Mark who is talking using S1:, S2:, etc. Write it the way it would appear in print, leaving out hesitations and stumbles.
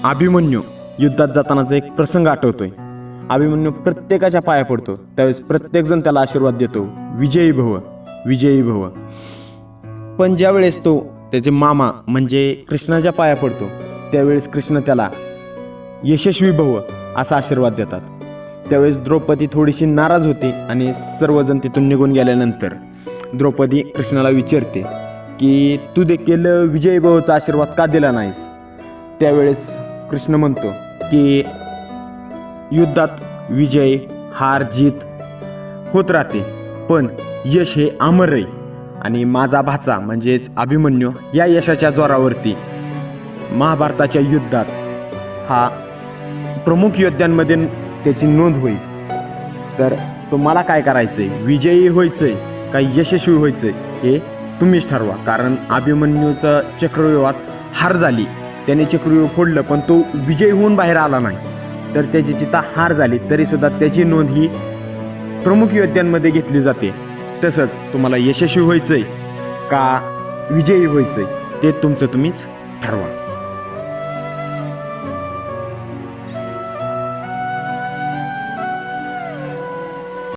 S1: अभिमन्यू युद्धात जातानाचा एक प्रसंग आठवतोय. अभिमन्यू प्रत्येकाच्या पाया पडतो, त्यावेळेस प्रत्येकजण त्याला आशीर्वाद देतो, विजयी भव, विजयी भव. पण ज्यावेळेस तो त्याचे मामा म्हणजे कृष्णाच्या पाया पडतो, त्यावेळेस कृष्ण त्याला यशस्वी भव असा आशीर्वाद देतात. त्यावेळेस द्रौपदी थोडीशी नाराज होते आणि सर्वजण तिथून निघून गेल्यानंतर द्रौपदी कृष्णाला विचारते की तू देखील विजयी भवचा आशीर्वाद का दिला नाहीस. त्यावेळेस कृष्ण म्हणतो की युद्धात विजय हार जीत होत राहते, पण यश हे अमर आहे आणि माझा भाचा म्हणजेच अभिमन्यू या यशाच्या जोरावरती महाभारताच्या युद्धात हा प्रमुख योद्ध्यांमध्ये त्याची नोंद होईल. तर तुम्हाला काय करायचं आहे, विजयी व्हायचं आहे का यशस्वी व्हायचं आहे हे तुम्हीच ठरवा. कारण अभिमन्यूचं चक्रव्यूहात हार झाली, त्याने चक्रव्यूह फोडलं पण तो विजयी होऊन बाहेर आला नाही, तर त्याची तिथं हार झाली तरीसुद्धा त्याची नोंद ही प्रमुख योद्ध्यांमध्ये घेतली जाते. तसंच तुम्हाला यशस्वी व्हायचं आहे का विजयी व्हायचं आहे ते तुमचं तुम्हीच ठरवा.